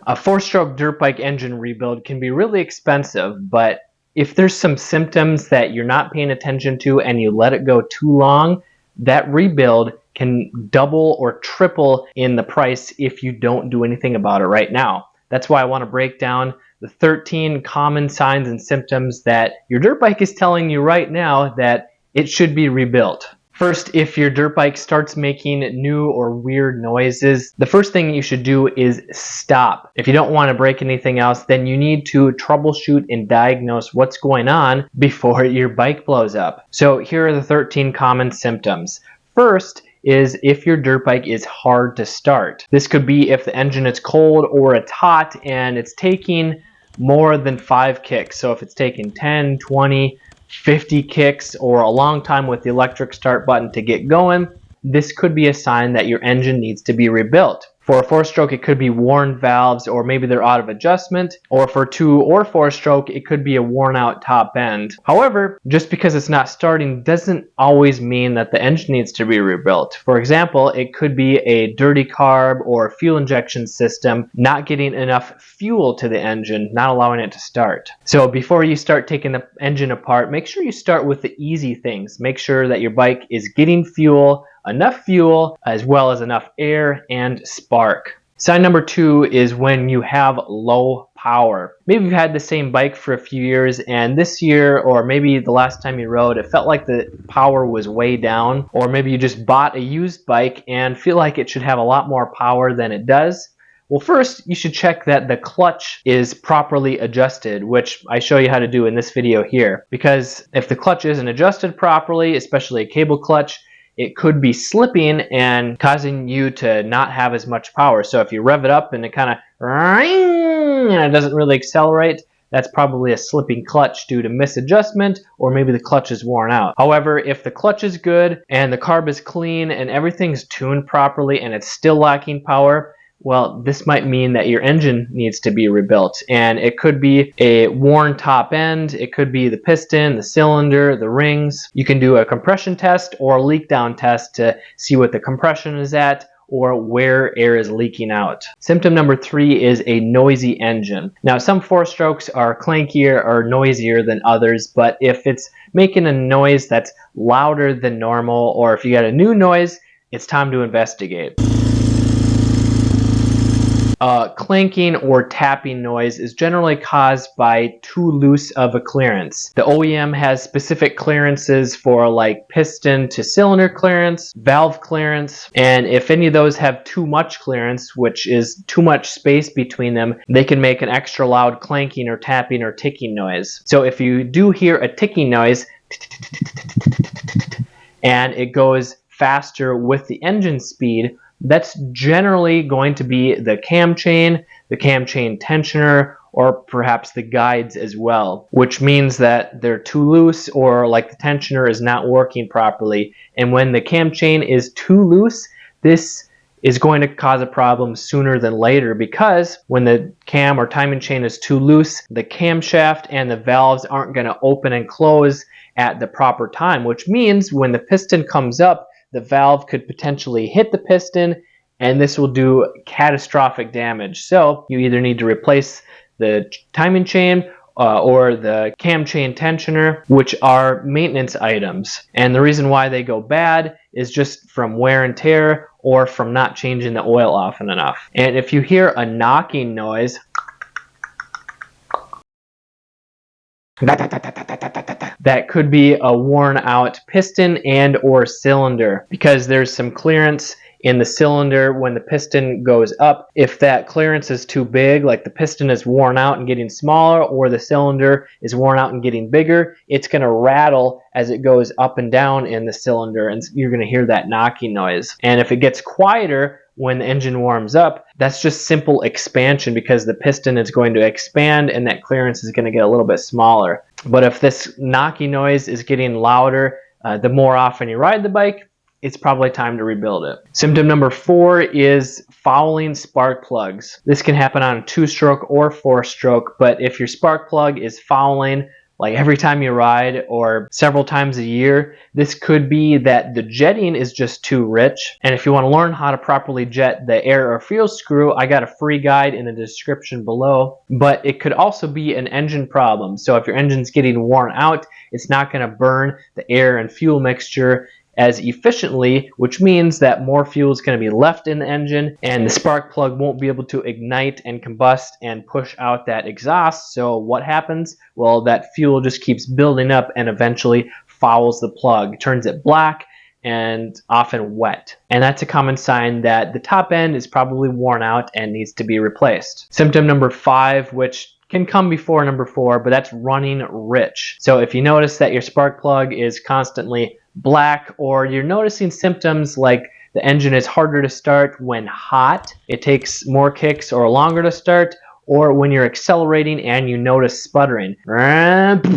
A four-stroke dirt bike engine rebuild can be really expensive, but if there's some symptoms that you're not paying attention to and you let it go too long, that rebuild can double or triple in the price if you don't do anything about it right now. That's why I want to break down the 13 common signs and symptoms that your dirt bike is telling you right now that it should be rebuilt. First, if your dirt bike starts making new or weird noises, the first thing you should do is stop. If you don't want to break anything else, then you need to troubleshoot and diagnose what's going on before your bike blows up. So here are the 13 common symptoms. First is if your dirt bike is hard to start. This could be if the engine is cold or it's hot and it's taking more than 5 kicks. So if it's taking 10, 20, 50 kicks or a long time with the electric start button to get going, this could be a sign that your engine needs to be rebuilt. For a four-stroke, it could be worn valves, or maybe they're out of adjustment. Or for two or four-stroke, it could be a worn-out top end. However, just because it's not starting doesn't always mean that the engine needs to be rebuilt. For example, it could be a dirty carb or fuel injection system not getting enough fuel to the engine, not allowing it to start. So before you start taking the engine apart, make sure you start with the easy things. Make sure that your bike is getting enough fuel, as well as enough air and spark. Sign number 2 is when you have low power. Maybe you've had the same bike for a few years, and this year, or maybe the last time you rode, it felt like the power was way down. Or maybe you just bought a used bike and feel like it should have a lot more power than it does. Well, first, you should check that the clutch is properly adjusted, which I show you how to do in this video here. Because if the clutch isn't adjusted properly, especially a cable clutch, it could be slipping and causing you to not have as much power. So if you rev it up and it kind of and it doesn't really accelerate, that's probably a slipping clutch due to misadjustment, or maybe the clutch is worn out. However, if the clutch is good and the carb is clean and everything's tuned properly and it's still lacking power, well, this might mean that your engine needs to be rebuilt. And it could be a worn top end, it could be the piston, the cylinder, the rings. You can do a compression test or a leak down test to see what the compression is at or where air is leaking out. Symptom number 3 is a noisy engine. Now, some four-strokes are clankier or noisier than others, but if it's making a noise that's louder than normal, or if you got a new noise, it's time to investigate. Clanking or tapping noise is generally caused by too loose of a clearance. The OEM has specific clearances for like piston to cylinder clearance, valve clearance, and if any of those have too much clearance, which is too much space between them, they can make an extra loud clanking or tapping or ticking noise. So if you do hear a ticking noise and it goes faster with the engine speed, that's generally going to be the cam chain tensioner, or perhaps the guides as well, which means that they're too loose or like the tensioner is not working properly. And when the cam chain is too loose, this is going to cause a problem sooner than later, because when the cam or timing chain is too loose, the camshaft and the valves aren't going to open and close at the proper time, which means when the piston comes up, the valve could potentially hit the piston, and this will do catastrophic damage. So you either need to replace the timing chain or the cam chain tensioner, which are maintenance items. And the reason why they go bad is just from wear and tear or from not changing the oil often enough. And if you hear a knocking noise, that could be a worn out piston and or cylinder, because there's some clearance in the cylinder when the piston goes up. If that clearance is too big, like the piston is worn out and getting smaller, or the cylinder is worn out and getting bigger, it's going to rattle as it goes up and down in the cylinder, and you're going to hear that knocking noise. And if it gets quieter when the engine warms up, that's just simple expansion, because the piston is going to expand and that clearance is going to get a little bit smaller. But if this knocking noise is getting louder, the more often you ride the bike, it's probably time to rebuild it. Symptom number 4 is fouling spark plugs. This can happen on a 2-stroke or 4-stroke, but if your spark plug is fouling, like every time you ride or several times a year, this could be that the jetting is just too rich. And if you want to learn how to properly jet the air or fuel screw, I got a free guide in the description below. But it could also be an engine problem. So if your engine's getting worn out, it's not going to burn the air and fuel mixture as efficiently, which means that more fuel is going to be left in the engine and the spark plug won't be able to ignite and combust and push out that exhaust. So what happens? Well, that fuel just keeps building up and eventually fouls the plug, turns it black and often wet. And that's a common sign that the top end is probably worn out and needs to be replaced. Symptom number 5, which can come before number 4, but that's running rich. So if you notice that your spark plug is constantly black, or you're noticing symptoms like the engine is harder to start when hot, it takes more kicks or longer to start, or when you're accelerating and you notice sputtering. That's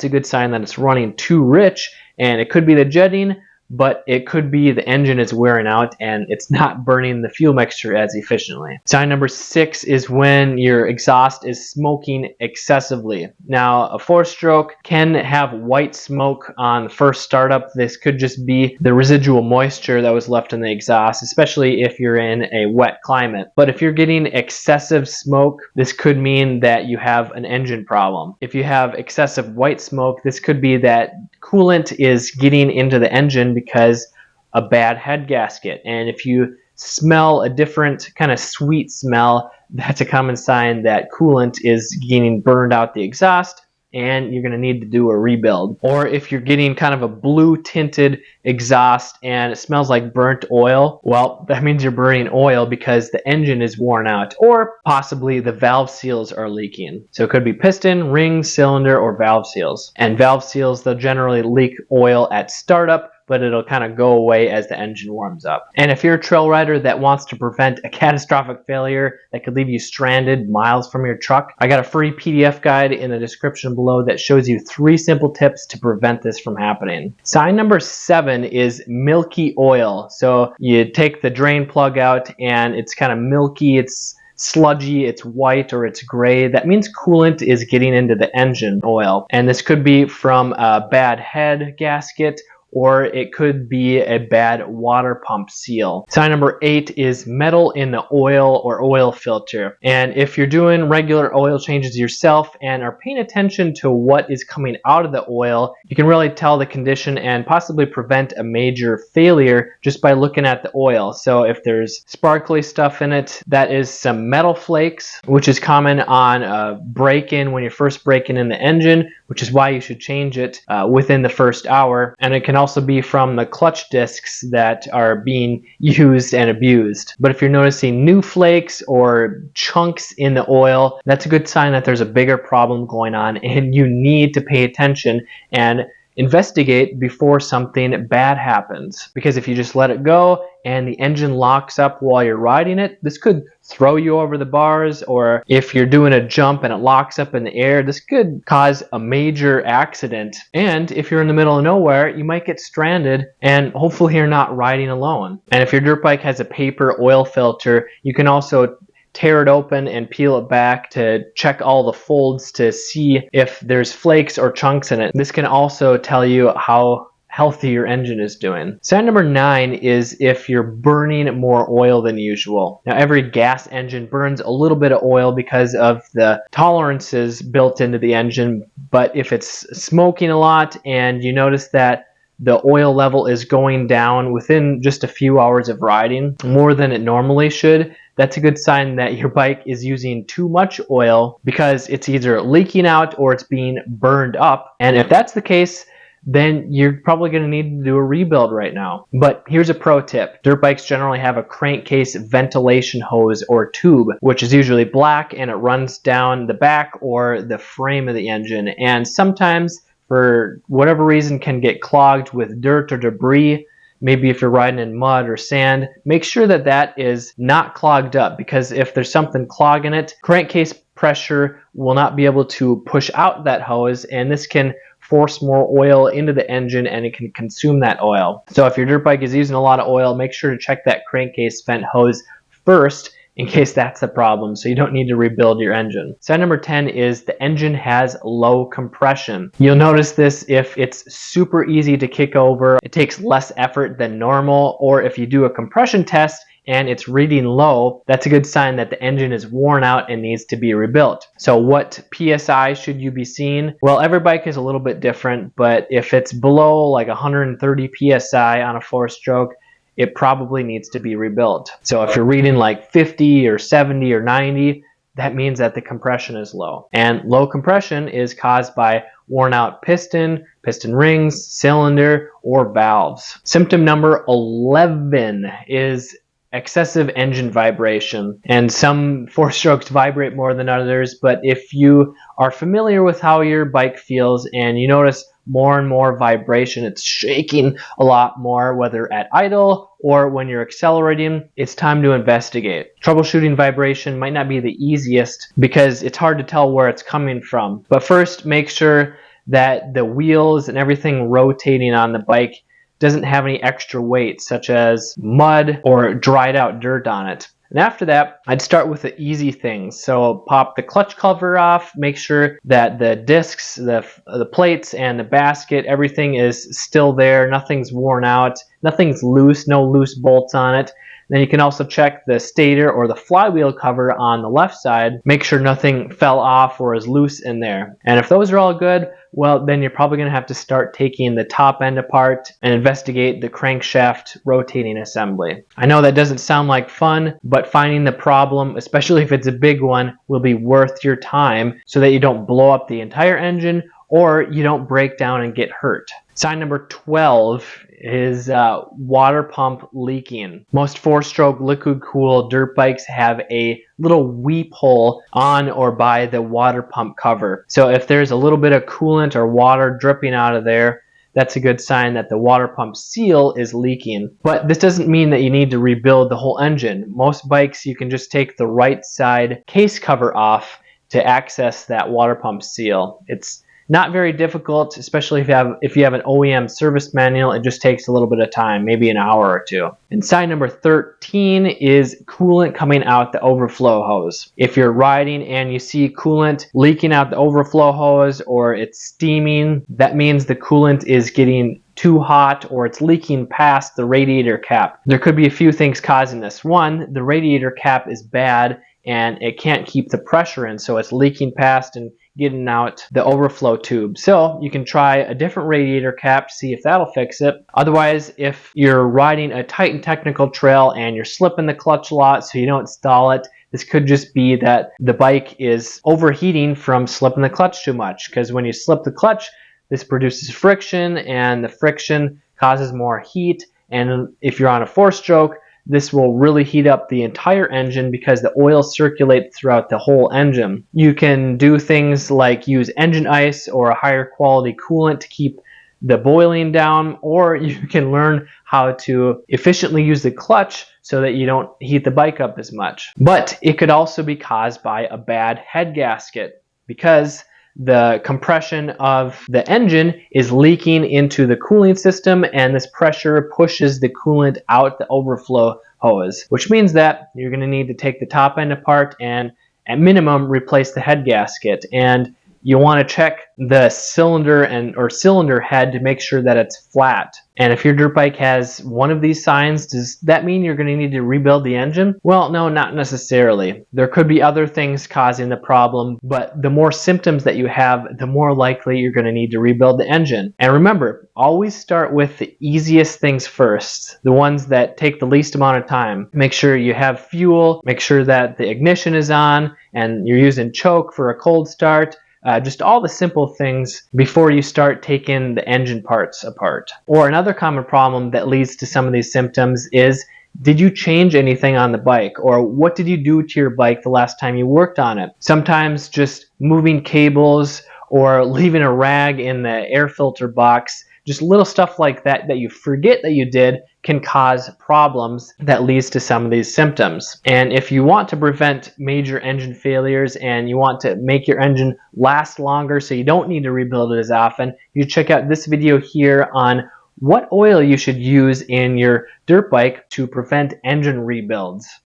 a good sign that it's running too rich, and it could be the jetting, but it could be the engine is wearing out and it's not burning the fuel mixture as efficiently. Sign number 6 is when your exhaust is smoking excessively. Now, a 4-stroke can have white smoke on the first startup. This could just be the residual moisture that was left in the exhaust, especially if you're in a wet climate. But if you're getting excessive smoke, this could mean that you have an engine problem. If you have excessive white smoke, this could be that coolant is getting into the engine because a bad head gasket. And if you smell a different kind of sweet smell, that's a common sign that coolant is getting burned out the exhaust and you're going to need to do a rebuild. Or if you're getting kind of a blue tinted exhaust and it smells like burnt oil, well, that means you're burning oil because the engine is worn out, or possibly the valve seals are leaking. So it could be piston, ring, cylinder, or valve seals. And valve seals, they'll generally leak oil at startup, but it'll kind of go away as the engine warms up. And if you're a trail rider that wants to prevent a catastrophic failure that could leave you stranded miles from your truck, I got a free PDF guide in the description below that shows you 3 simple tips to prevent this from happening. Sign number 7 is milky oil. So you take the drain plug out and it's kind of milky, it's sludgy, it's white, or it's gray. That means coolant is getting into the engine oil. And this could be from a bad head gasket, or it could be a bad water pump seal. Sign number 8 is metal in the oil or oil filter. And if you're doing regular oil changes yourself and are paying attention to what is coming out of the oil, you can really tell the condition and possibly prevent a major failure just by looking at the oil. So if there's sparkly stuff in it, that is some metal flakes, which is common on a break-in when you're first breaking in the engine, which is why you should change it within the first hour. And it can also be from the clutch discs that are being used and abused. But if you're noticing new flakes or chunks in the oil, that's a good sign that there's a bigger problem going on and you need to pay attention and investigate before something bad happens. Because if you just let it go and the engine locks up while you're riding it, this could throw you over the bars, or if you're doing a jump and it locks up in the air, this could cause a major accident. And if you're in the middle of nowhere, you might get stranded, and hopefully you're not riding alone. And if your dirt bike has a paper oil filter, you can also tear it open and peel it back to check all the folds to see if there's flakes or chunks in it. This can also tell you how healthy your engine is doing. Sign number 9 is if you're burning more oil than usual. Now, every gas engine burns a little bit of oil because of the tolerances built into the engine, but if it's smoking a lot and you notice that the oil level is going down within just a few hours of riding, more than it normally should, that's a good sign that your bike is using too much oil because it's either leaking out or it's being burned up. And if that's the case, then you're probably going to need to do a rebuild right now. But here's a pro tip. Dirt bikes generally have a crankcase ventilation hose or tube, which is usually black and it runs down the back or the frame of the engine. And sometimes, for whatever reason, can get clogged with dirt or debris. Maybe if you're riding in mud or sand, make sure that that is not clogged up, because if there's something clogging it, crankcase pressure will not be able to push out that hose, and this can force more oil into the engine and it can consume that oil. So if your dirt bike is using a lot of oil, make sure to check that crankcase vent hose first in case that's a problem, so you don't need to rebuild your engine. Sign number 10 is the engine has low compression. You'll notice this if it's super easy to kick over, it takes less effort than normal, or if you do a compression test and it's reading low, that's a good sign that the engine is worn out and needs to be rebuilt. So what PSI should you be seeing? Well, every bike is a little bit different, but if it's below like 130 PSI on a 4-stroke, it probably needs to be rebuilt. So if you're reading like 50 or 70 or 90, that means that the compression is low. And low compression is caused by worn out piston, piston rings, cylinder, or valves. Symptom number 11 is excessive engine vibration. And some 4-strokes vibrate more than others, but if you are familiar with how your bike feels and you notice more and more vibration, it's shaking a lot more, whether at idle or when you're accelerating, it's time to investigate. Troubleshooting vibration might not be the easiest because it's hard to tell where it's coming from. But first, make sure that the wheels and everything rotating on the bike doesn't have any extra weight, such as mud or dried out dirt on it. And after that, I'd start with the easy things. So pop the clutch cover off, make sure that the discs, the plates, and the basket, everything is still there, nothing's worn out, nothing's loose, no loose bolts on it. Then you can also check the stator or the flywheel cover on the left side. Make sure nothing fell off or is loose in there. And if those are all good, well, then you're probably going to have to start taking the top end apart and investigate the crankshaft rotating assembly. I know that doesn't sound like fun, but finding the problem, especially if it's a big one, will be worth your time so that you don't blow up the entire engine or you don't break down and get hurt. Sign number 12 is water pump leaking. Most 4-stroke liquid cooled dirt bikes have a little weep hole on or by the water pump cover. So if there's a little bit of coolant or water dripping out of there, that's a good sign that the water pump seal is leaking. But this doesn't mean that you need to rebuild the whole engine. Most bikes, you can just take the right side case cover off to access that water pump seal. It's not very difficult, especially if you have an OEM service manual. It just takes a little bit of time, maybe an hour or two. And sign number 13 is coolant coming out the overflow hose. If you're riding and you see coolant leaking out the overflow hose or it's steaming, that means the coolant is getting too hot or it's leaking past the radiator cap. There could be a few things causing this. One, the radiator cap is bad and it can't keep the pressure in, so it's leaking past and getting out the overflow tube. So you can try a different radiator cap to see if that'll fix it. Otherwise, if you're riding a tight and technical trail and you're slipping the clutch a lot so you don't stall it, this could just be that the bike is overheating from slipping the clutch too much, because when you slip the clutch, this produces friction and the friction causes more heat, and if you're on a 4-stroke, this will really heat up the entire engine because the oil circulates throughout the whole engine. You can do things like use engine ice or a higher quality coolant to keep the boiling down, or you can learn how to efficiently use the clutch so that you don't heat the bike up as much. But it could also be caused by a bad head gasket because the compression of the engine is leaking into the cooling system, and this pressure pushes the coolant out the overflow hose, which means that you're going to need to take the top end apart and at minimum replace the head gasket. And you want to check the cylinder or cylinder head to make sure that it's flat. And if your dirt bike has one of these signs, does that mean you're going to need to rebuild the engine? Well, no, not necessarily. There could be other things causing the problem, but the more symptoms that you have, the more likely you're going to need to rebuild the engine. And remember, always start with the easiest things first, the ones that take the least amount of time. Make sure you have fuel, make sure that the ignition is on, and you're using choke for a cold start. Just all the simple things before you start taking the engine parts apart. Or another common problem that leads to some of these symptoms is, did you change anything on the bike? Or what did you do to your bike the last time you worked on it? Sometimes just moving cables or leaving a rag in the air filter box, just little stuff like that that you forget that you did, can cause problems that leads to some of these symptoms. And if you want to prevent major engine failures and you want to make your engine last longer so you don't need to rebuild it as often, you check out this video here on what oil you should use in your dirt bike to prevent engine rebuilds.